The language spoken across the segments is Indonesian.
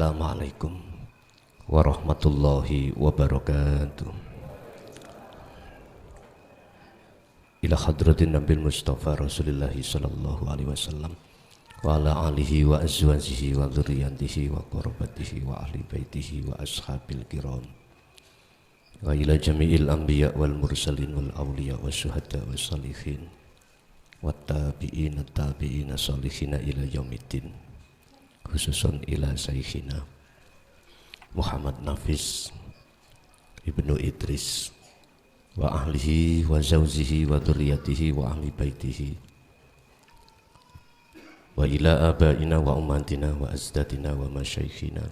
Assalamualaikum warahmatullahi wabarakatuh. Ila hadratin Nabil Mustafa Rasulullah sallallahu alaihi wasallam wa ala alihi wa azwajihi wa dzurriyyatihi wa qarabatihi wa ahli baitihi wa ashabil kiram wa ila jami'il anbiya wal mursalin wal awliya wa syuhada wa salihin wa tabi'ina tabi'ina salihina ila yaumiddin, khususun ila Syekhina Muhammad Nafis Ibnu Idris wa ahlihi wa zawjihi wa dzurriyyatihi wa ahli baitihi wa ila abaina wa ummatina wa azdadina wa masyaikhina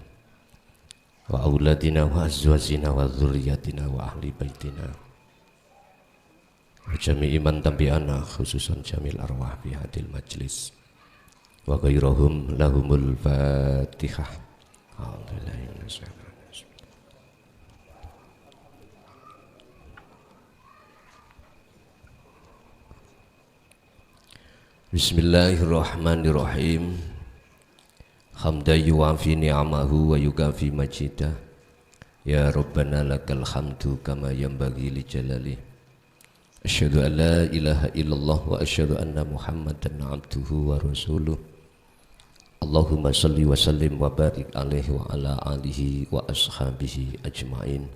wa auladina wa azwajina wa dzurriyyatina wa ahli baitina wa jami'i man tabi'ana, khususan jamil arwah bi hadil majlis wa ghairahum lahumul fatihah. Bismillahirrahmanirrahim. Hamdan yuwafi ni'amahu wa yukafi majidah. Ya Rabbana lakal hamdu kama yanbaghi li jalali. Asyhadu an la ilaha illallah wa asyhadu anna Muhammadan abduhu wa rasuluh. Allahumma salli wa sallim wa barik alaihi wa ala alihi wa ashabihi ajma'in.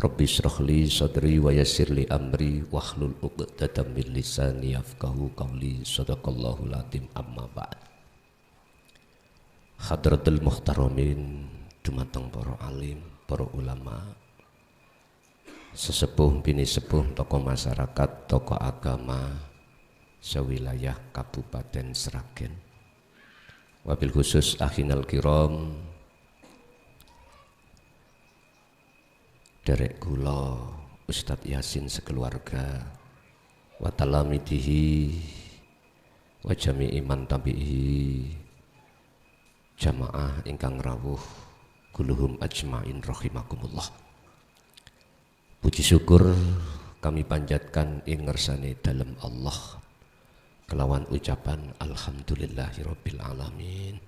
Rabbi shrah li sadri wa yassir li amri wahlul 'uqdatam min lisani yafqahu qawli. Shadaqallahul azim. Amma ba'd. Hadratul muhtaramin, dumateng para alim, para ulama, sesepuh bini sepuh, tokoh masyarakat, tokoh agama sewilayah Kabupaten Sragen, wabil khusus akhinal kiram derek kula Ustadz Yasin sekeluarga, wa talamidihi wa jami'i man tabi'ihi, jamaah ingkang rawuh kuluhum ajmain rahimakumullah. Puji syukur kami panjatkan ing ngersane dalem Allah kelawan ucapan alhamdulillahirabbil alamin,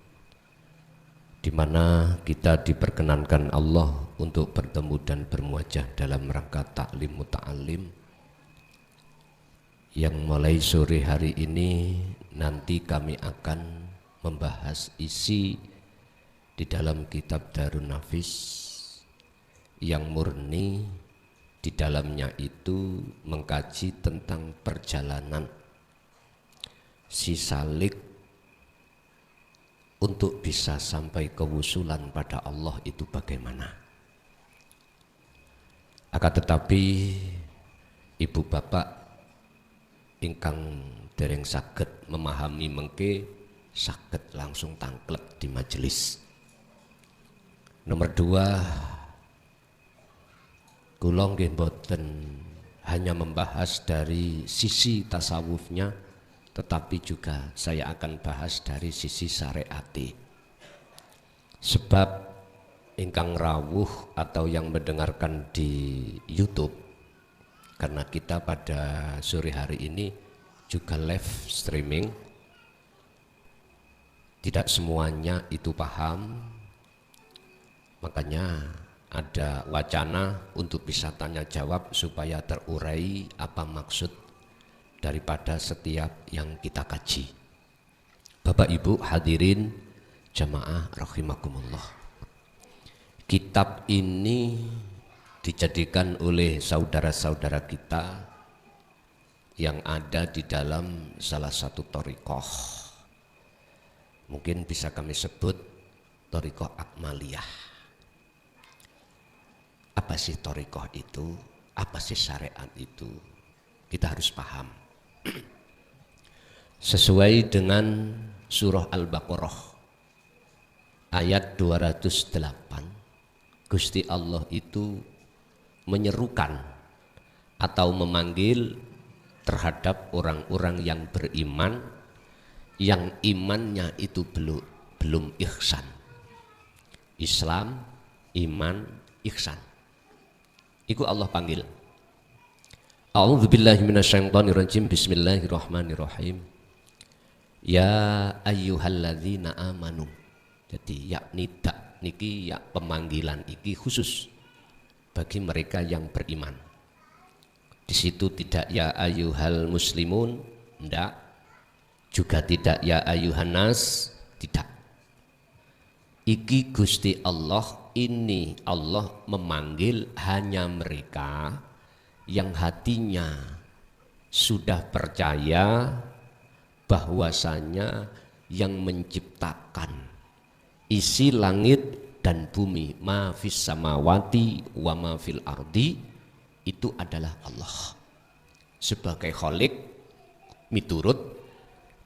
di mana kita diperkenankan Allah untuk bertemu dan bermuajah dalam rangka taklim muta'alim yang mulai sore hari ini nanti kami akan membahas isi di dalam kitab Darun Nafis yang murni di dalamnya itu mengkaji tentang perjalanan si salik untuk bisa sampai kewusulan pada Allah itu bagaimana. Akan tetapi ibu bapak ingkang dereng saged memahami mengke saged langsung tangklek di majelis. Nomor 2, kula nggih mboten hanya membahas dari sisi tasawufnya, tetapi juga saya akan bahas dari sisi syariati. Sebab ingkang rawuh atau yang mendengarkan di YouTube, karena kita pada sore hari ini juga live streaming, tidak semuanya itu paham, makanya ada wacana untuk bisa tanya jawab supaya terurai apa maksud daripada setiap yang kita kaji. Bapak Ibu hadirin jamaah rahimakumullah, kitab ini dijadikan oleh saudara-saudara kita yang ada di dalam salah satu thariqah, mungkin bisa kami sebut thariqah Akmaliyah. Apa sih thariqah itu? Apa sih syariat itu? Kita harus paham. Sesuai dengan surah Al-Baqarah ayat 208, Gusti Allah itu menyerukan atau memanggil terhadap orang-orang yang beriman yang imannya itu belum ihsan. Islam, iman, ihsan. Iku Allah panggil. A'udzubillahi minasyaitonirrajim. Bismillahirrahmanirrahim. Ya ayyuhalladzina amanu. Jadi yakni dak niki ya pemanggilan iki khusus bagi mereka yang beriman. Di situ tidak ya ayyuhal muslimun, enggak. Juga tidak ya ayyuhan nas, tidak. Iki Gusti Allah, ini Allah memanggil hanya mereka yang hatinya sudah percaya bahwasanya yang menciptakan isi langit dan bumi, ma fis samawati wa ma fil ardi, itu adalah Allah sebagai khalik miturut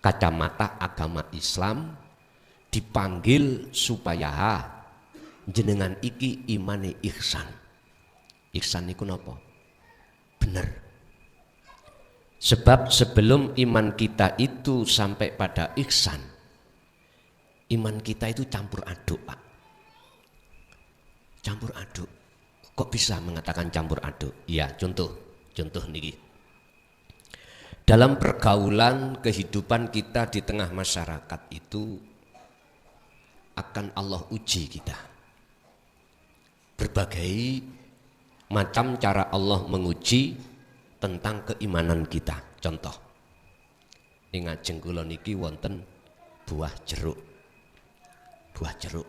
kacamata agama Islam, dipanggil supaya jenengan iki imane ihsan. Ihsan niku napa? Bener. Sebab sebelum iman kita itu sampai pada ihsan, iman kita itu campur aduk, Pak. Campur aduk. Kok bisa mengatakan campur aduk? Ya, contoh niki. Dalam pergaulan kehidupan kita di tengah masyarakat itu akan Allah uji kita. Berbagai macam cara Allah menguji tentang keimanan kita. Contoh, ing ngajeng kula niki wonten buah jeruk. Buah jeruk.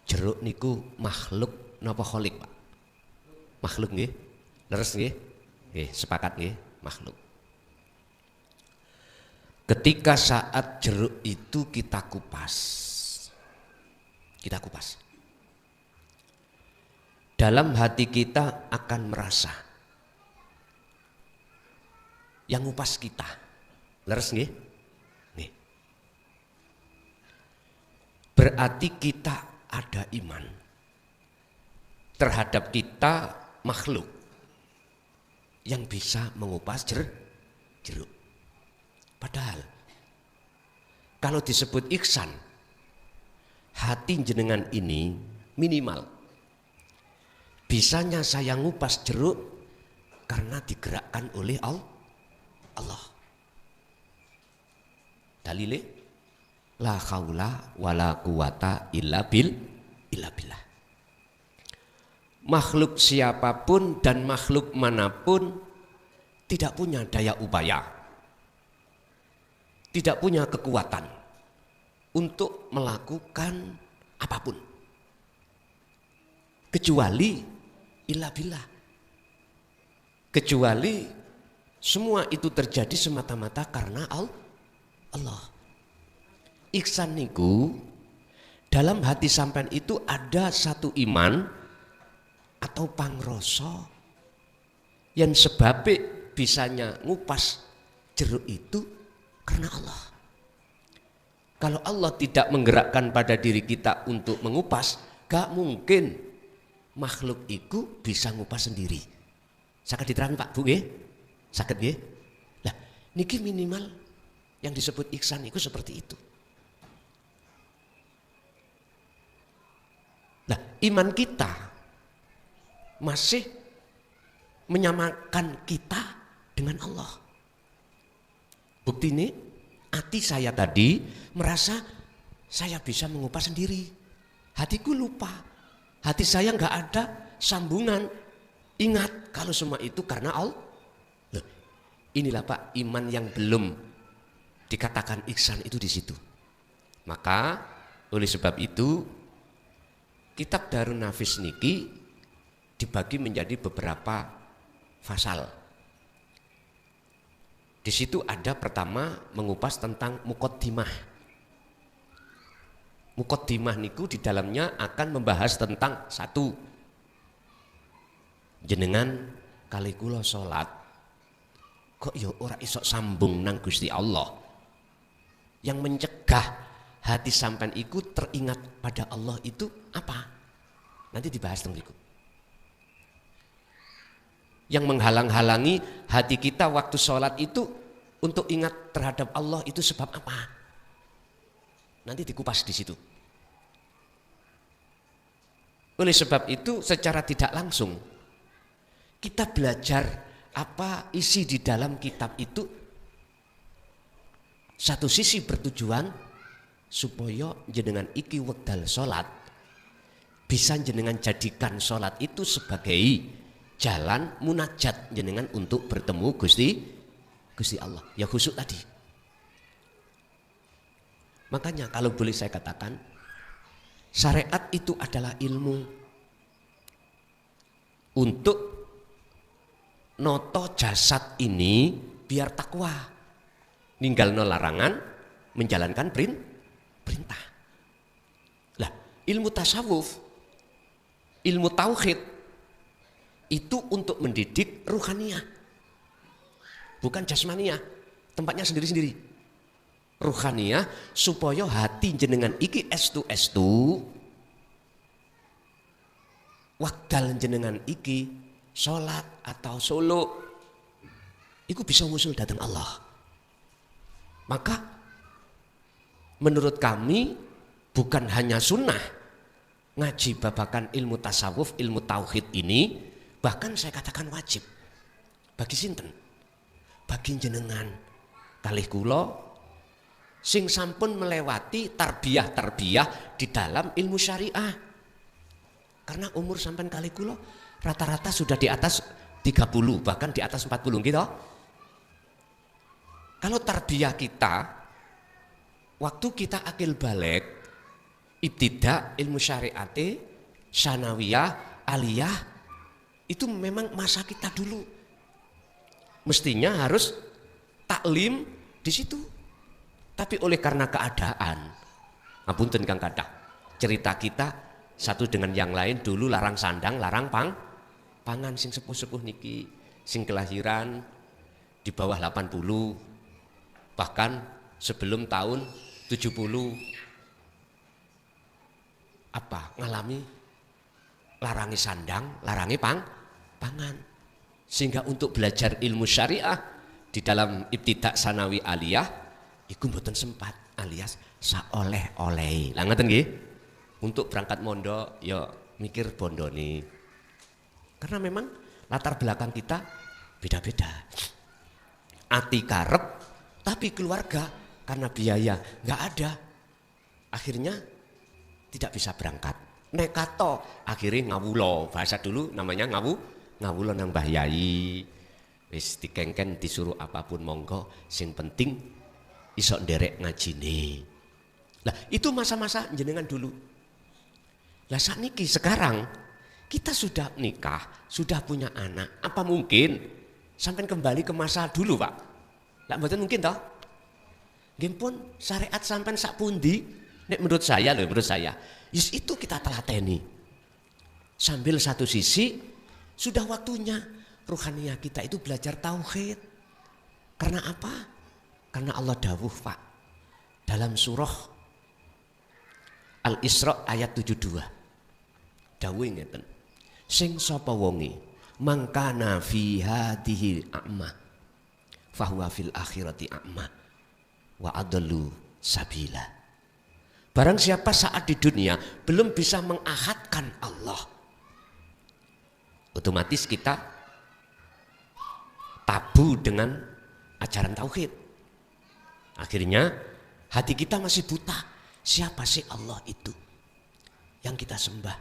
Jeruk niku makhluk napa kholik, Pak? Makhluk nggih? Leres nggih? Nggih, sepakat nggih, makhluk. Ketika saat jeruk itu kita kupas. Dalam hati kita akan merasa yang ngupas kita. Leres nggih? Nggih. Berarti kita ada iman terhadap kita makhluk yang bisa mengupas jeruk. Padahal kalau disebut ihsan, hati jenengan ini minimal bisanya saya ngupas jeruk karena digerakkan oleh Allah. Dalile la haula wala quwata illa billah. Makhluk siapapun dan makhluk manapun tidak punya daya upaya, tidak punya kekuatan untuk melakukan apapun kecuali illa billah. Kecuali semua itu terjadi semata-mata karena Allah. Ihsan niku dalam hati sampean itu ada satu iman atau pangroso yang sebabnya bisanya ngupas jeruk itu karena Allah. Kalau Allah tidak menggerakkan pada diri kita untuk mengupas, gak mungkin makhluk itu bisa ngupas sendiri. Saged diterang Pak Bu nggih? Saged nggih? Lah niki minimal yang disebut ihsan itu seperti itu. Nah, iman kita masih menyamakan kita dengan Allah. Bukti ini, hati saya tadi merasa saya bisa mengupas sendiri. Hatiku lupa, hati saya nggak ada sambungan. Ingat kalau semua itu karena Allah. Loh, inilah Pak iman yang belum dikatakan ihsan itu di situ. Maka oleh sebab itu kitab Darun Nafis niki dibagi menjadi beberapa fasal. Di situ ada pertama mengupas tentang muqaddimah. Muqaddimah niku di dalamnya akan membahas tentang satu, jenengan kali kula salat kok ya ora iso sambung nang Gusti Allah. Yang mencegah hati sampean iku teringat pada Allah itu apa? Nanti dibahas tentang itu. Yang menghalang-halangi hati kita waktu sholat itu untuk ingat terhadap Allah itu sebab apa? Nanti dikupas di situ. Oleh sebab itu secara tidak langsung kita belajar apa isi di dalam kitab itu. Satu sisi bertujuan supaya jenengan iki wekdal sholat bisa jenengan jadikan sholat itu sebagai jalan munajat jenengan untuk bertemu Gusti Allah. Ya khusyuk tadi. Makanya kalau boleh saya katakan, syariat itu adalah ilmu untuk noto jasad ini biar takwa, ninggalno larangan, menjalankan perintah. Lah, ilmu tasawuf, ilmu tauhid itu untuk mendidik ruhaniyah, bukan jasmaniyah, tempatnya sendiri-sendiri. Ruhaniyah supaya hati jenengan iki estu wakdal jenengan iki sholat atau solo iku bisa ngusul datang Allah. Maka menurut kami bukan hanya sunnah ngaji babakan ilmu tasawuf, ilmu tauhid ini, bahkan saya katakan wajib bagi sinten, bagi jenengan kalih kula sing sampun melewati tarbiyah di dalam ilmu syariah. Karena umur sampean kalih kula rata-rata sudah di atas 30, bahkan di atas 40 gitu. Kalau tarbiyah kita waktu kita akil balik, ibtidak, ilmu syariate, sanawiyah, aliyah, itu memang masa kita dulu. Mestinya harus taklim di situ. Tapi oleh karena keadaan, ngapunten Kang Kadah, cerita kita satu dengan yang lain dulu larang sandang, larang pangan sing sepuh-sepuh niki, sing kelahiran di bawah 80, bahkan sebelum tahun 70 ngalami larangi sandang, larangi pangan. Sehingga untuk belajar ilmu syariah di dalam ibtidak sanawi aliyah iku mboten sempat, alias saoleh-oleh. Lah ngoten nggih. Untuk berangkat mondok ya mikir bondo nih. Karena memang latar belakang kita beda-beda. Ati karep tapi keluarga karena biaya nggak ada. Akhirnya tidak bisa berangkat. Nekato akhirnya ngawulo, bahasa dulu namanya ngawulo nang Mbah Yai. Wis dikengken disuruh apapun monggo, sing penting iso nderek ngajine. Lah itu masa-masa jenengan dulu. Lah sakniki sekarang kita sudah nikah, sudah punya anak. Apa mungkin sampai kembali ke masa dulu, Pak? Lah mboten mungkin toh? Nggih pun syariat sampean sak pundi nek menurut saya yes, itu kita telateni. Sambil satu sisi sudah waktunya ruhaniyah kita itu belajar tauhid. Karena apa? Karena Allah dawuh Pak dalam surah Al-Isra ayat 72. Dawuh ngeten. Sing sapa wonge mangkana fi hadhihi a'ma fahuwa fil akhirati a'ma wa adallu sabila. Barang siapa saat di dunia belum bisa mengahadkan Allah, otomatis kita tabu dengan ajaran tauhid. Akhirnya hati kita masih buta. Siapa sih Allah itu yang kita sembah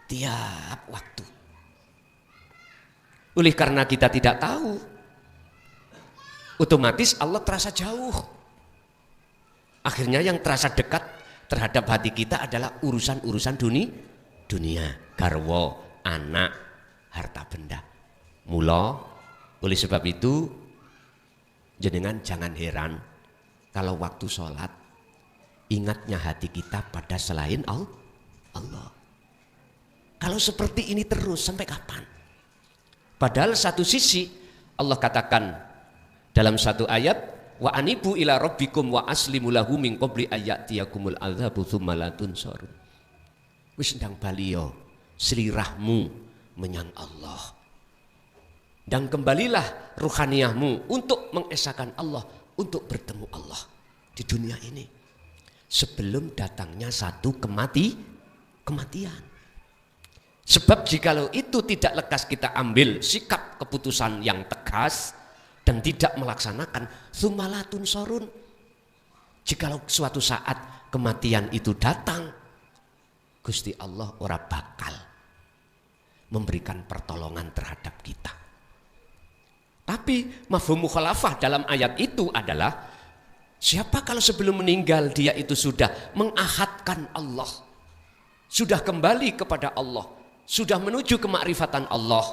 tiap waktu? Oleh karena kita tidak tahu, otomatis Allah terasa jauh. Akhirnya yang terasa dekat terhadap hati kita adalah urusan-urusan dunia, garwa, anak, harta benda. Mula oleh sebab itu jenengan jangan heran kalau waktu sholat ingatnya hati kita pada selain Allah. Kalau seperti ini terus sampai kapan? Padahal satu sisi Allah katakan dalam satu ayat, wa anibu ila rabbikum wa aslimu lahu min qabli ayyatiyakumul adzabu tsumma la tunsarun. Wis ndang baliyo selirahmu menyang Allah. Dan kembalilah ruhaniyahmu untuk mengesahkan Allah, untuk bertemu Allah di dunia ini sebelum datangnya satu kematian. Sebab jikalau itu tidak lekas kita ambil sikap keputusan yang tegas dan tidak melaksanakan, sumalatun sorun, jikalau suatu saat kematian itu datang, Gusti Allah ora bakal memberikan pertolongan terhadap kita. Tapi mafhum mukhalafah dalam ayat itu adalah siapa kalau sebelum meninggal dia itu sudah mengahadkan Allah, sudah kembali kepada Allah, sudah menuju kemakrifatan Allah,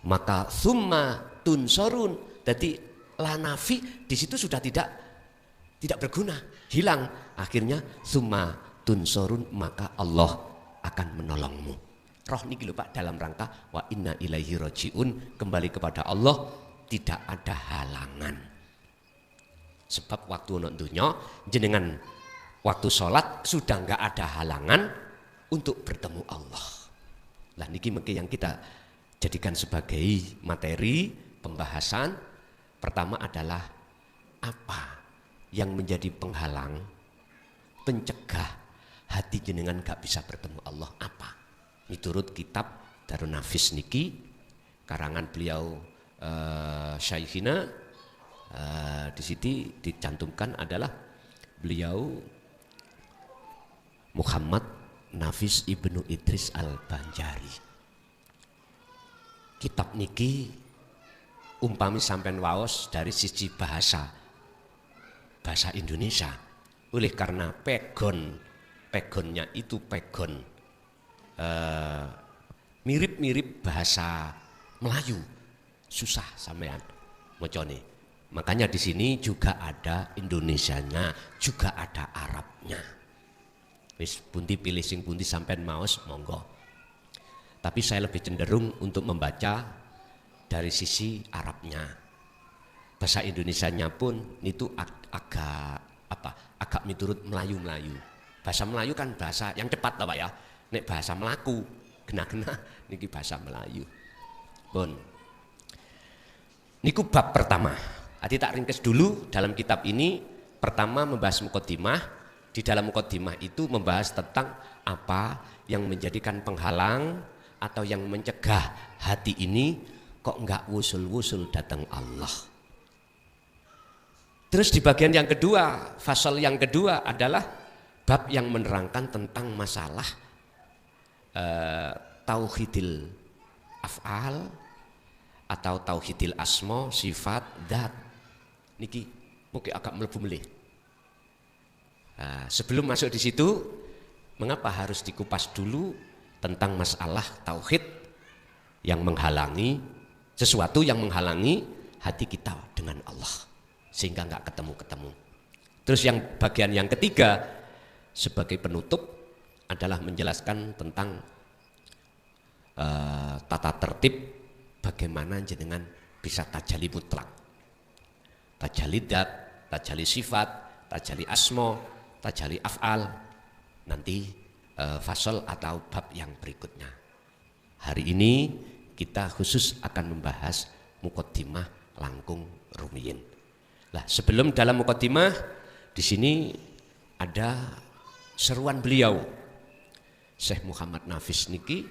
maka summa tunsorun. Jadi la nafi di situ sudah tidak berguna, hilang. Akhirnya summa tunsorun, maka Allah akan menolongmu. Roh niki lho Pak, dalam rangka wa inna ilaihi rajiun, kembali kepada Allah, tidak ada halangan. Sebab waktu ono dunya jenengan waktu sholat sudah enggak ada halangan untuk bertemu Allah. Lah niki mungkin yang kita jadikan sebagai materi pembahasan. Pertama adalah apa yang menjadi penghalang, pencegah hati jenengan gak bisa bertemu Allah, apa? Miturut kitab Darun Nafis niki karangan beliau Syekhina, di sini dicantumkan adalah beliau Muhammad Nafis Ibnu Idris Al-Banjari. Kitab niki umpami sampean waos dari sisi bahasa Indonesia, oleh karena pegonnya itu pegon mirip-mirip bahasa Melayu, susah sampean macane. Makanya di sini juga ada Indonesianya, juga ada Arabnya. Wis pundi pilih sing pundi sampean maos monggo. Tapi saya lebih cenderung untuk membaca dari sisi Arabnya. Bahasa Indonesianya pun itu agak miturut Melayu-Melayu. Bahasa Melayu kan bahasa yang cepat Pak ya. Nek bahasa Melaku gena-gena niki bahasa Melayu. Pun. Niku bab pertama. Adi tak ringkes dulu dalam kitab ini. Pertama membahas muqaddimah. Di dalam muqaddimah itu membahas tentang apa yang menjadikan penghalang atau yang mencegah hati ini kok enggak wusul-wusul datang Allah. Terus di bagian yang kedua, fasal yang kedua adalah bab yang menerangkan tentang masalah tauhidil af'al atau tauhidil asma, sifat, dat. Niki mungkin agak melebu melih. Sebelum masuk di situ, mengapa harus dikupas dulu tentang masalah tauhid yang menghalangi, sesuatu yang menghalangi hati kita dengan Allah sehingga nggak ketemu-ketemu. Terus yang bagian yang ketiga sebagai penutup adalah menjelaskan tentang tata tertib bagaimana jenengan bisa tajalli mutlak, tajalli dat, tajalli sifat, tajalli asma, tajalli af'al. Nanti fasal atau bab yang berikutnya. Hari ini kita khusus akan membahas muqaddimah langkung rumiyin. Lah sebelum dalam muqaddimah di sini ada seruan beliau Syekh Muhammad Nafis niki,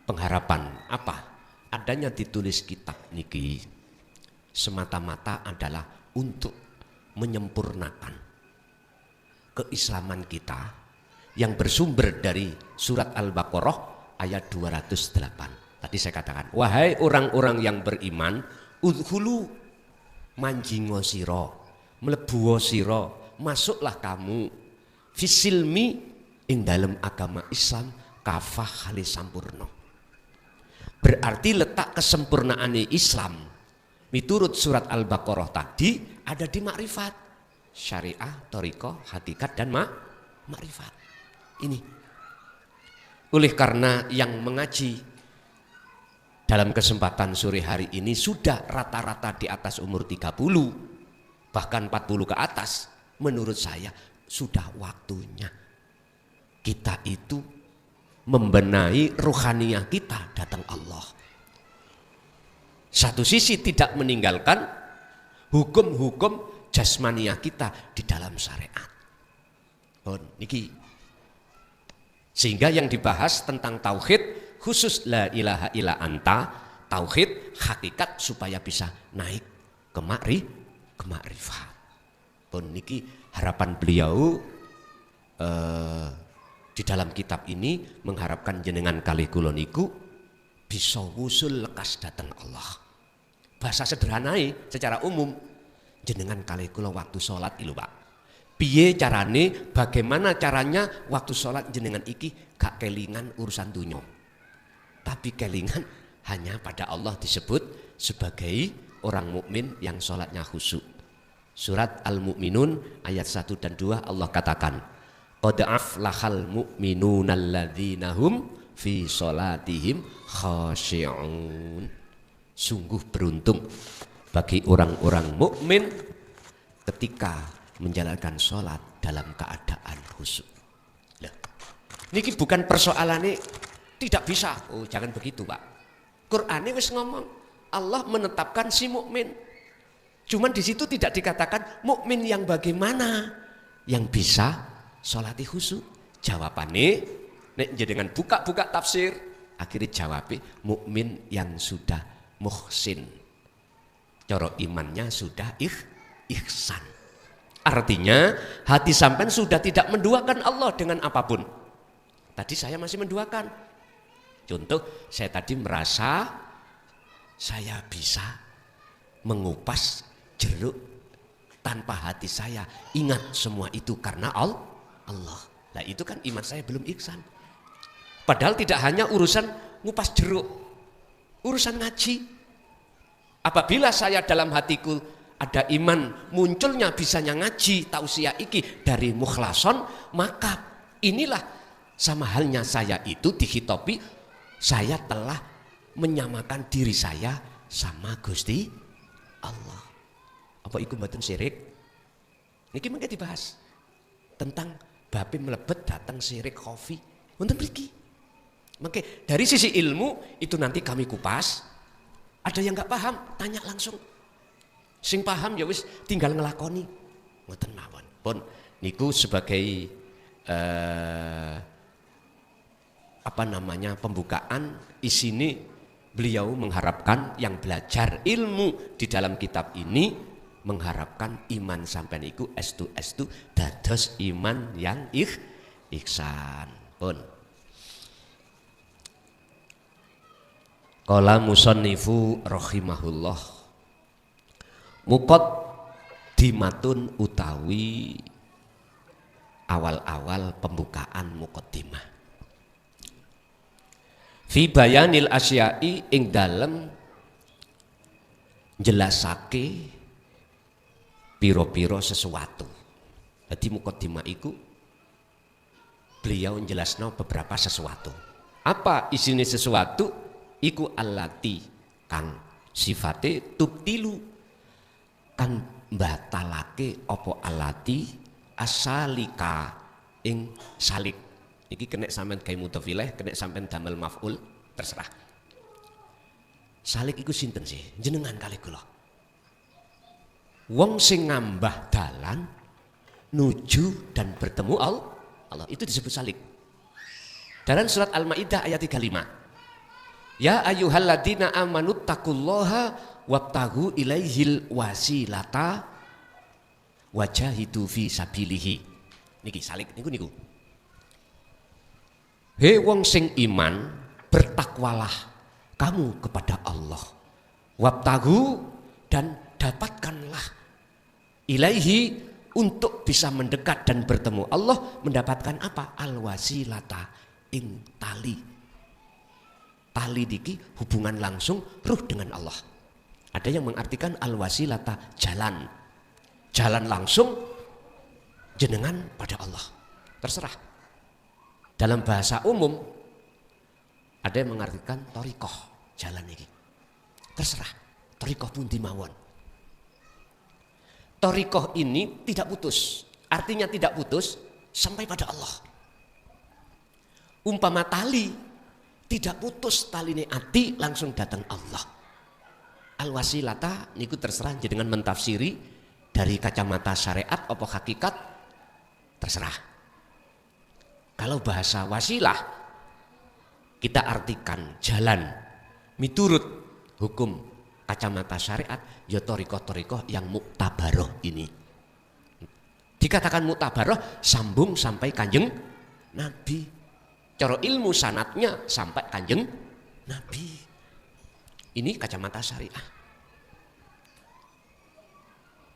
pengharapan apa? Adanya ditulis kitab niki semata-mata adalah untuk menyempurnakan keislaman kita yang bersumber dari surat Al-Baqarah ayat 208. Tadi saya katakan, wahai orang-orang yang beriman, udhulu manjingo siro, melebuo siro, masuklah kamu fisilmi ing dalam agama Islam kafah kali sampurno. Berarti letak kesempurnaan Islam miturut surat Al-Baqarah tadi ada di makrifat, syariah, thariqah, hakikat dan makrifat. Ini oleh karena yang mengaji dalam kesempatan sore hari ini sudah rata-rata di atas umur 30 bahkan 40 ke atas, menurut saya sudah waktunya kita itu membenahi ruhaniyah kita datang Allah. Satu sisi tidak meninggalkan hukum-hukum jasmaniyah kita di dalam syariat. Niki. Sehingga yang dibahas tentang tauhid khusus la ilaha illa anta, tauhid hakikat supaya bisa naik ke makrifat. Niki harapan beliau di dalam kitab ini mengharapkan jenengan kalih kula niku bisa wusul lekas datang Allah. Bahasa sederhananya secara umum, jenengan kali kula waktu sholat ilu Pak. Piye carane, bagaimana caranya waktu sholat jenengan iki gak kelingan urusan dunya. Tapi kelingan hanya pada Allah disebut sebagai orang mukmin yang sholatnya khusyuk. Surat Al-Mu'minun ayat 1 dan 2 Allah katakan, qad aflahal mu'minuna alladzina hum fi sholatihim khashi'un. Sungguh beruntung bagi orang-orang mukmin ketika menjalankan sholat dalam keadaan khusyuk. Niki bukan persoalannya tidak bisa. Oh, jangan begitu, Pak. Qur'ane wis ngomong, Allah menetapkan si mukmin. Cuman di situ tidak dikatakan mukmin yang bagaimana yang bisa sholati khusyuk. Jawabannya nek jenengan buka-buka tafsir, akhirnya jawabnya mukmin yang sudah muhsin, coro imannya sudah ihsan. Artinya hati sampean sudah tidak menduakan Allah dengan apapun. Tadi saya masih menduakan. Contoh, saya tadi merasa saya bisa mengupas jeruk tanpa hati saya ingat semua itu karena Allah. Nah itu kan iman saya belum ihsan. Padahal tidak hanya urusan ngupas jeruk, urusan ngaji. Apabila saya dalam hatiku ada iman, munculnya bisanya ngaji tausiah iki dari mukhlason, maka inilah sama halnya saya itu dihitopi, saya telah menyamakan diri saya sama Gusti Allah. Apa iku mboten syirik? Niki mengke dibahas tentang bape melebet datang syirik kopi. Wonten mriki. Maka dari sisi ilmu itu nanti kami kupas. Ada yang nggak paham, tanya langsung. Sing paham ya wis tinggal ngelakoni. Ngoten mawon. Pun niku sebagai pembukaan isine beliau mengharapkan yang belajar ilmu di dalam kitab ini mengharapkan iman sampean iku estu dados iman yang ihsan. Pun qala musannifu rahimahullah, muqaddimatun utawi awal-awal pembukaan muqaddimah. Fi bayanil asyai ing dalem jelasake piro-piro sesuatu. Jadi muqaddimah iku beliau jelasno beberapa sesuatu. Apa isine sesuatu? Iku allati kang sifate tubtilu kan batalake opo allati asalika ing salik. Iki kena sampean gawe mudhofileh, kena sampean damel maf'ul, terserah. Salik iku sinten sih? Jenengan kali kula. Wong sing ngambah dalan nuju dan bertemu Allah, itu disebut salik. Dalam surat Al-Maidah ayat 35. Ya ayyuhalladzina amanu taqullaha wabtaghu ilaihil wasilata wajahidu fi sabilihi. Niki salik niku. He wong sing iman, bertakwalah kamu kepada Allah. Wabtaghu dan dapatkanlah ilaihi untuk bisa mendekat dan bertemu Allah, mendapatkan apa? Al wasilata ing tali. Tali diki hubungan langsung ruh dengan Allah. Ada yang mengartikan al-wasilata jalan. Jalan langsung jenengan pada Allah. Terserah. Dalam bahasa umum ada yang mengartikan thariqah, jalan ini. Terserah. Thariqah pundi mawon. Thariqah ini tidak putus. Artinya tidak putus sampai pada Allah. Umpama tali tidak putus taline ati langsung datang Allah. Al-wasilata niku terserah jenengan mentafsiri dari kacamata syariat apa hakikat terserah. Kalau bahasa wasilah kita artikan jalan miturut hukum kacamata syariat ya thariqah yang muktabaroh ini. Dikatakan muktabaroh sambung sampai Kanjeng Nabi. Cara ilmu sanatnya sampai Kanjeng Nabi. Ini kacamata syariah.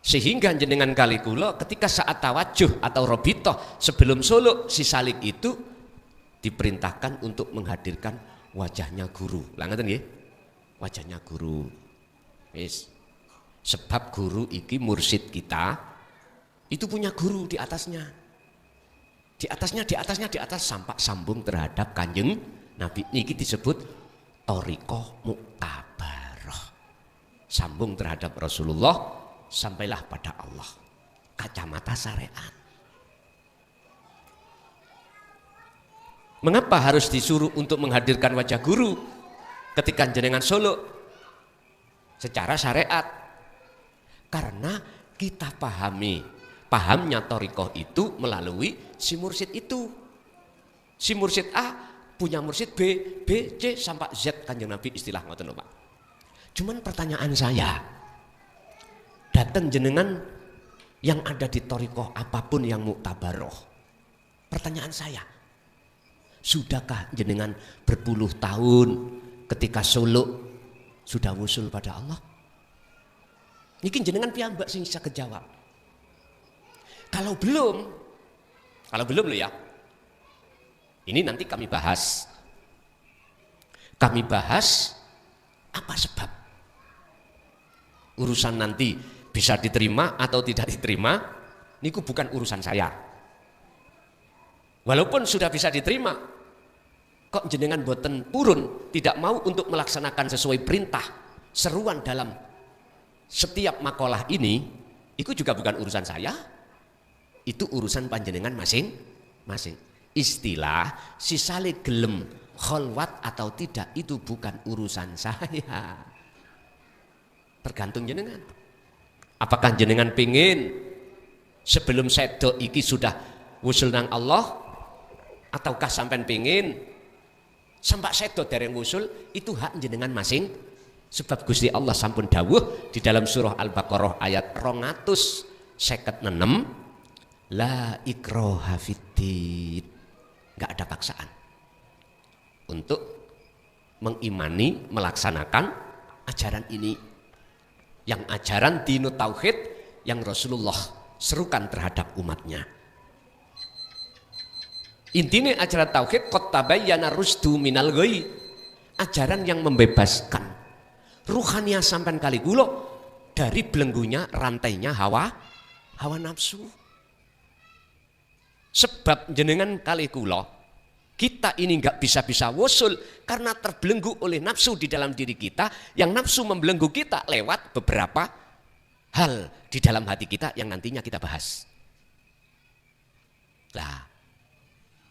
Sehingga jenengan kali kula ketika saat tawajuh atau robitoh sebelum suluk si salik itu diperintahkan untuk menghadirkan wajahnya guru. Lah ngoten nggih? Wajahnya guru. Wis. Sebab guru iki mursyid kita itu punya guru di atasnya. Di atas sampai sambung terhadap Kanjeng Nabi. Niki disebut thariqah muktabarah. Sambung terhadap Rasulullah sampailah pada Allah. Kacamata syariat. Mengapa harus disuruh untuk menghadirkan wajah guru ketika jenengan suluk? Secara syariat. Karena kita pahamnya thariqah itu melalui si mursyid itu. Si mursyid A punya mursyid B, B, C sampai Z Kanjeng Nabi istilah ngoten lho Pak. Cuman pertanyaan saya, datang jenengan yang ada di thariqah apapun yang muktabaroh. Pertanyaan saya, sudahkah jenengan berpuluh tahun ketika suluk sudah wusul pada Allah? Niki jenengan piyambak sing bisa kejawab. Kalau belum lo ya. Ini nanti kami bahas. Kami bahas apa sebab urusan nanti bisa diterima atau tidak diterima, niku bukan urusan saya. Walaupun sudah bisa diterima, kok jenengan boten purun, tidak mau untuk melaksanakan sesuai perintah, seruan dalam setiap makalah ini, itu juga bukan urusan saya. Itu urusan panjenengan masing-masing. Istilah si salik gelem kholwat atau tidak itu bukan urusan saya. Tergantung jenengan. Apakah jenengan pingin sebelum sedo iki sudah wusul nang Allah, ataukah sampean pingin sampai sedo dereng wusul, itu hak jenengan masing. Sebab Gusti Allah sampun dawuh di dalam surah Al-Baqarah ayat 256, la ikraha fiddin, enggak ada paksaan untuk mengimani, melaksanakan ajaran ini, yang ajaran dinu tauhid yang Rasulullah serukan terhadap umatnya. Intinya ajaran tauhid qad tabayyana rusdu minal ghayy, ajaran yang membebaskan ruhania sampan kali gulo dari belenggunya rantainya hawa nafsu. Sebab jenengan kali gulo kita ini nggak bisa wusul karena terbelenggu oleh nafsu di dalam diri kita, yang nafsu membelenggu kita lewat beberapa hal di dalam hati kita yang nantinya kita bahas. Nah,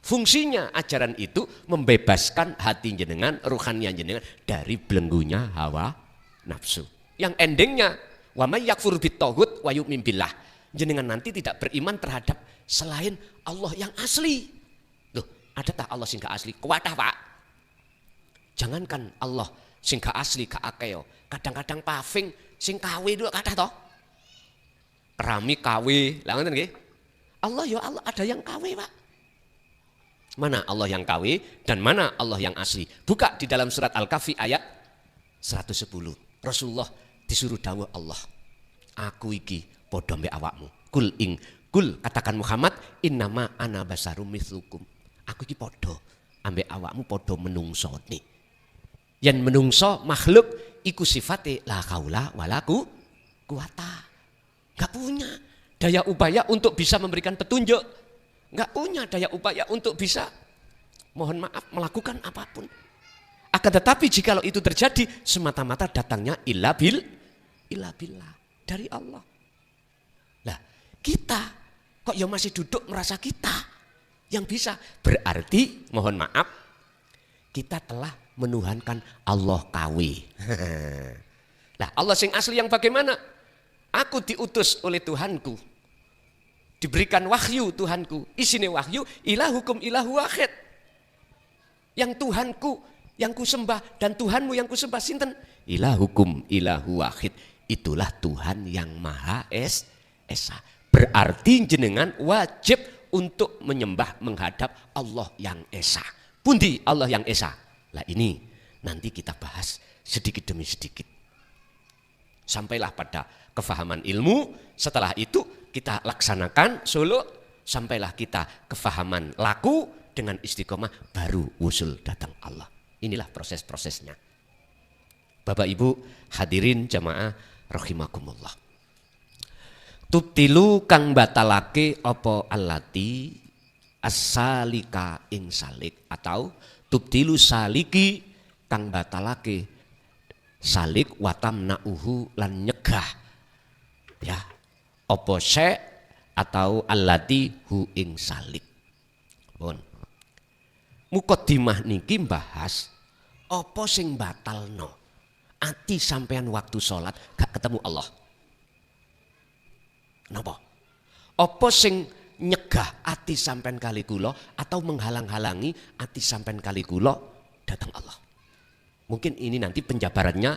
fungsinya ajaran itu membebaskan hati jenengan, ruhanian jenengan dari belenggunya hawa nafsu. Yang endingnya wa may yakfur bitaghut wa yu'min billah. Jenengan nanti tidak beriman terhadap selain Allah yang asli. Loh, ada tak Allah sing gak asli? Kuwadah, Pak. Jangankan Allah sing gak asli gak akeo. Kadang-kadang paving sing kawe dulu kathah toh. Keramik kawe, lah ngoten nggih. Allah ya Allah ada yang kawe, Pak. Mana Allah yang KW dan mana Allah yang asli? Buka di dalam surat Al-Kahfi ayat 110. Rasulullah disuruh dawuh Allah, aku iki padha mbek awakmu. Kul katakan Muhammad, innama ana basarum mithlukum. Aku iki padha ambek awakmu, padha menungsone. Yen menungso makhluk iku sifate la haula wala quwata. Enggak punya daya upaya untuk bisa memberikan petunjuk. Enggak punya daya upaya untuk bisa, mohon maaf, melakukan apapun. Akan tetapi jikalau itu terjadi, semata-mata datangnya illa billah, dari Allah. Lah, kita kok ya masih duduk merasa kita yang bisa. Berarti, mohon maaf, kita telah menuhankan Allah kawi. Lah, Allah sing asli yang bagaimana? Aku diutus oleh Tuhanku, diberikan wahyu Tuhanku, isine wahyu ilahukum ilahu wahid. Yang Tuhanku yang ku sembah dan Tuhanmu yang ku sembah sinten? Ilahukum ilahu wahid. Itulah Tuhan yang Maha Esa. Berarti jenengan wajib untuk menyembah menghadap Allah yang Esa. Pundi Allah yang Esa? Lah ini Nanti kita bahas sedikit demi sedikit. Sampailah pada kefahaman ilmu, setelah itu kita laksanakan suluk, sampailah kita kefahaman laku dengan istiqomah, baru usul datang Allah. Inilah proses-prosesnya. Bapak Ibu hadirin jamaah rahimakumullah. Tubtilu kang batalake apa allati as-salika ing salik, atau tubtilu saliki kang batalake salik watam na'uhu lan nyegah ya apa se atau allati hu ing salik. Pun mukaddimah niki bahas apa sing batalno ati sampean waktu sholat gak ketemu Allah. Napa? Apa sing nyegah ati sampean kali kula atau menghalang-halangi ati sampean kali kula datang Allah. Mungkin ini nanti penjabarannya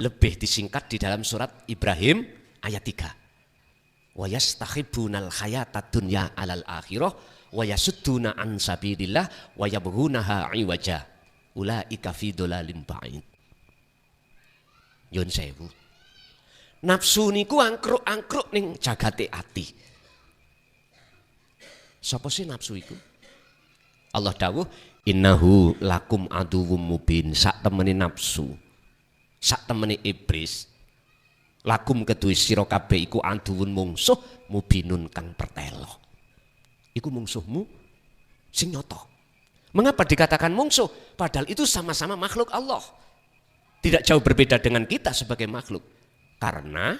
lebih disingkat di dalam surat Ibrahim ayat 3. Wa yastahibbunal hayatad dunya 'alal akhirah wa yasudduna an sabilillah wa yabghunaha 'iwaja ulaika fi dhalalim ba'id. Nyun sewu. Nafsu niku angkruk-angkruk ning jagate ati. Sapa sih nafsu iku? Allah dawuh, innahu lakum aduwwum mubin. Sak temene nafsu, sak temene iblis, lakum kedue sira kabeh iku aduwun mungsuh mubinun kang pertelo. Iku mungsuhmu sing nyata. Mengapa dikatakan mungsuh? Padahal itu sama-sama makhluk Allah. Tidak jauh berbeda dengan kita sebagai makhluk. Karena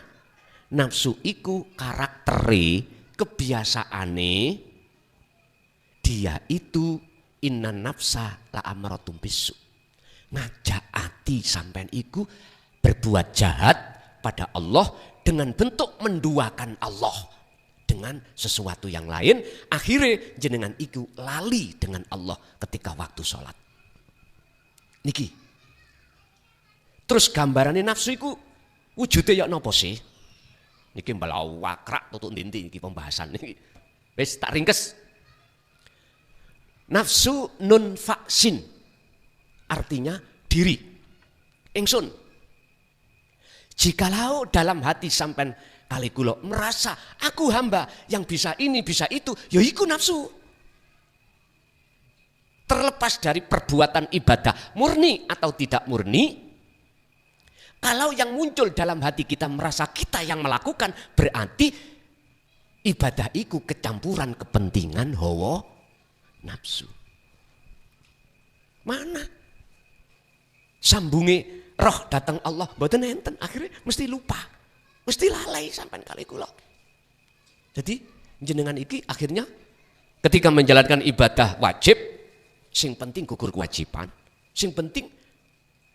nafsu iku karaktere, kebiasaane dia itu inna nafsa la amaratum bisu. Ngajak ati sampean iku berbuat jahat pada Allah dengan bentuk menduakan Allah dengan sesuatu yang lain. Akhirnya jenengan iku lali dengan Allah ketika waktu sholat. Niki. Terus gambarannya nafsu iku wujudnya ya napa sih? Niki mbalau wakrak tutuk ndinti niki pembahasan niki. Wis tak ringkes. Nafsu nun faksin artinya diri. Ingsun. Jikalau dalam hati sampean kali kula merasa aku hamba yang bisa ini bisa itu, ya iku nafsu. Terlepas dari perbuatan ibadah murni atau tidak murni, kalau yang muncul dalam hati kita merasa kita yang melakukan, berarti ibadah iku kecampuran kepentingan hawa nafsu. Mana sambunge roh datang Allah mboten enten, akhirnya mesti lupa, mesti lalai sampean kali kula. Jadi jenengan iki akhirnya ketika menjalankan ibadah wajib, sing penting gugur kewajiban, sing penting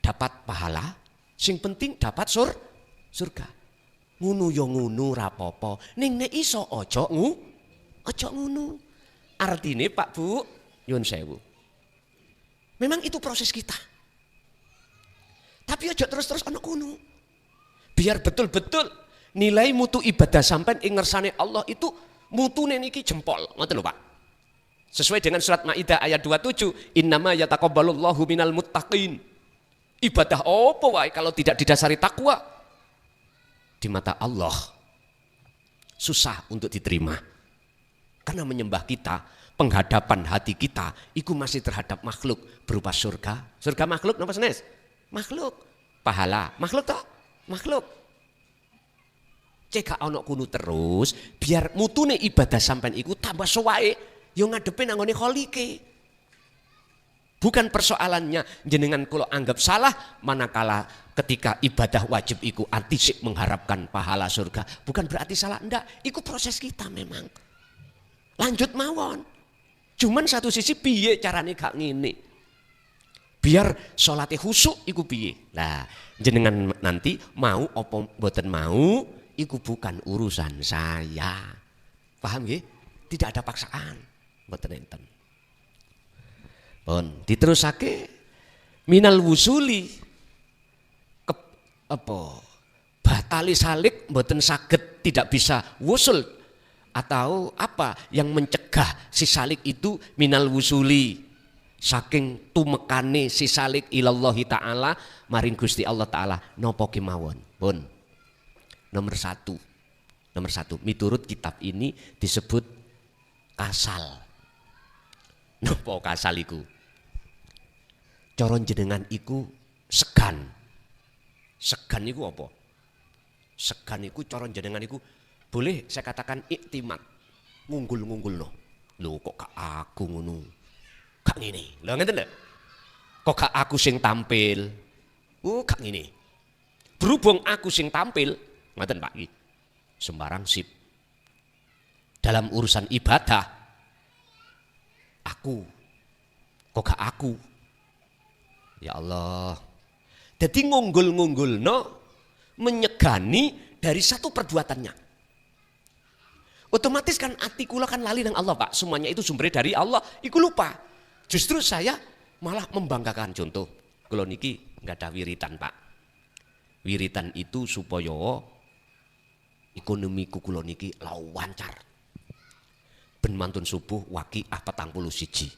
dapat pahala, sing penting dapat surga. Ngunu yo ngunu rapopo, ning nek iso ojo ngunu. Artine Pak Bu, nyuwun sewu. Memang itu proses kita. Tapi ojo terus-terus ana kuno. Biar betul-betul nilai mutu ibadah sampean ing ngersane Allah itu mutune niki jempol. Ngoten lho Pak. Sesuai dengan surat Maidah ayat 27, innama yataqabbalullahu minal muttaqin. Ibadah apa wae kalau tidak didasari takwa? Di mata Allah susah untuk diterima. Karena menyembah kita, penghadapan hati kita itu masih terhadap makhluk berupa surga. Surga makhluk napa senes? Makhluk. Pahala makhluk toh? Makhluk. Cek ana kuno terus biar mutune ibadah sampean iku tambah suwae yo ngadepe nang ngene kholike. Bukan persoalannya jenengan kula anggap salah manakala ketika ibadah wajib iku artisik mengharapkan pahala surga. Bukan berarti salah, enggak, iku proses kita memang. Lanjut mawon. Cuman satu sisi piye carane gak ngene. Biar salate khusyuk iku piye. Nah, jenengan nanti mau apa mboten mau iku bukan urusan saya. Paham nggih? Tidak ada paksaan. Mboten enten. Pun diterusake minal wusuli batali salik mboten saged, tidak bisa wusul atau apa yang mencegah si salik itu minal wusuli saking tumekane sisalik ilallahi ta'ala maring Gusti Allah ta'ala napa kemawon. Pun nomor satu miturut kitab ini disebut kasal. Napa kasal iku? Cara jenengan iku segan. Segan iku apa? Segan iku cara jenengan iku boleh saya katakan iktimat. Ngunggul-ngunggulno. Lho kok gak aku ngono. Gak ngene. Lho ngeten lho. Kok gak aku sing tampil. Gak ngene. Berhubung aku sing tampil, ngoten Pak iki. Sembarang sip. Dalam urusan ibadah aku. Kok gak aku? Ya Allah. Jadi ngunggul-ngunggulno menyegani dari satu perbuatannya. Otomatis kan ati kula kan lali nang Allah Pak. Semuanya itu sumbernya dari Allah. Iku lupa. Justru saya malah membanggakan. Contoh, kula niki nggak ada wiritan Pak. Wiritan itu supaya ekonomiku kula niki lancar. Ben mantun subuh waqiah 41.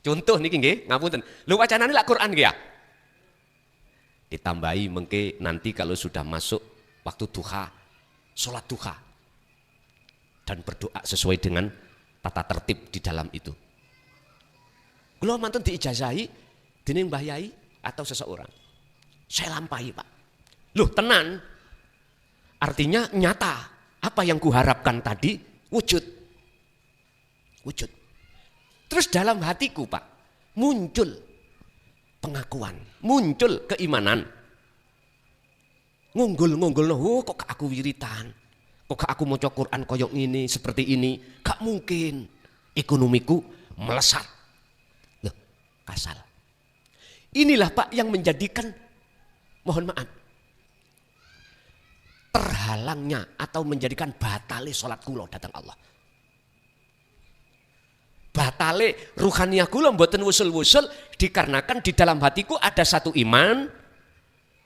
Contoh niki nggih, ngapunten. Lho wacanane lak Quran nggih ya. Ditambahi mengke nanti kalau sudah masuk waktu duha, sholat duha. Dan berdoa sesuai dengan tata tertib di dalam itu. Kula mantun diijazahi dening Mbah Yai atau seseorang. Saya lampahi Pak. Loh tenan. Artinya nyata. Apa yang kuharapkan tadi wujud. Wujud. Terus dalam hatiku Pak, muncul pengakuan, muncul keimanan. Ngunggul-ngunggul, oh kok aku wiritan, kok aku maca Quran koyok ini, seperti ini, gak mungkin. Ekonomiku melesat. Loh, kasal. Inilah Pak yang menjadikan, mohon maaf, terhalangnya atau menjadikan batale sholat kula datang Allah. Batale ruhaniyah kula mboten wusul-wusul dikarenakan di dalam hatiku ada satu iman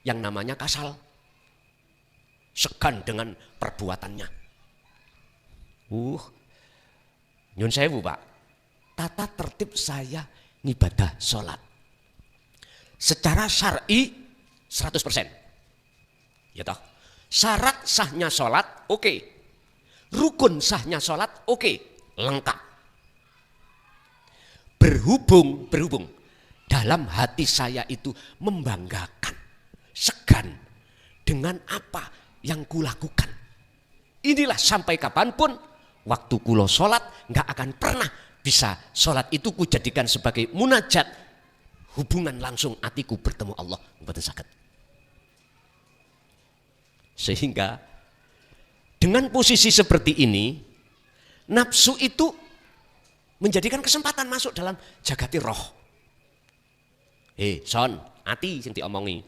yang namanya kasal. Segan dengan perbuatannya. Nyun sewu Pak. Tata tertib saya ngibadah sholat. Secara syar'i 100%. Ya toh. Syarat sahnya sholat oke. Rukun sahnya sholat oke. Lengkap. Berhubung dalam hati saya itu membanggakan, segan dengan apa yang kulakukan. Inilah sampai kapanpun waktu kula sholat nggak akan pernah bisa sholat itu kujadikan sebagai munajat, hubungan langsung hatiku bertemu Allah. Mboten saged. Sehingga dengan posisi seperti ini, nafsu itu menjadikan kesempatan masuk dalam jagati roh. Son, ati sing diomongi.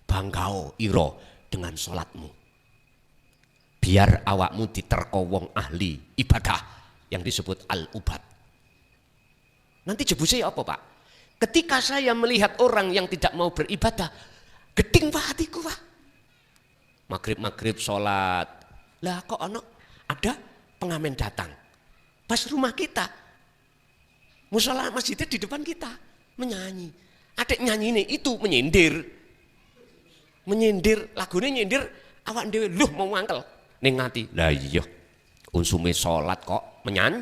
Banggao iro dengan sholatmu. Biar awakmu diterko wong ahli ibadah yang disebut al-ubad. Nanti jebusnya apa Pak? Ketika saya melihat orang yang tidak mau beribadah, geding Pak hatiku Pak. Maghrib sholat. Lah kok ada pengamen datang. Pas rumah kita, musola masjidnya di depan kita menyanyi. Adek nyanyi ini itu menyindir lagunya nyindir awak dhewe luh mau mangkel ning ngati. Lah iya, unsume salat kok menyanyi.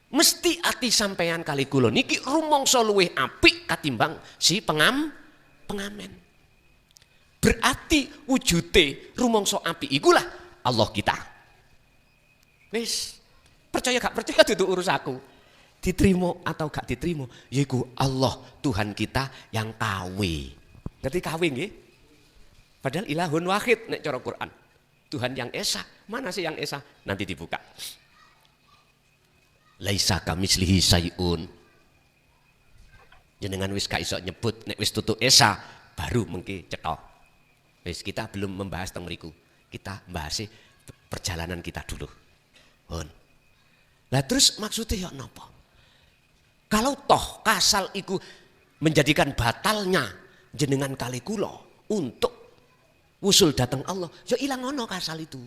Mesti ati sampean kali kula niki rumangsa luwih apik katimbang si pengamen. Berarti wujude rumangsa apik ikulah Allah kita. Wis percaya gak percaya itu urus aku. Diterima atau gak diterima, yaiku Allah Tuhan kita yang kawe. Ngerti kawe nggih? Padahal ilahun wahid nek cara Quran. Tuhan yang esa. Mana sih yang esa? Nanti dibuka. Laisa kamislihi sayun. Jenengan wis gak iso nyebut nek wis tutuk esa baru mengki cetha. Wis kita belum membahas teng mriku. Kita bahas perjalanan kita dulu. Lah terus maksudnya ya napa? Kalau toh kasal iku menjadikan batalnya jenengan kali kula untuk wusul datang Allah, ya ilang ono kasal itu.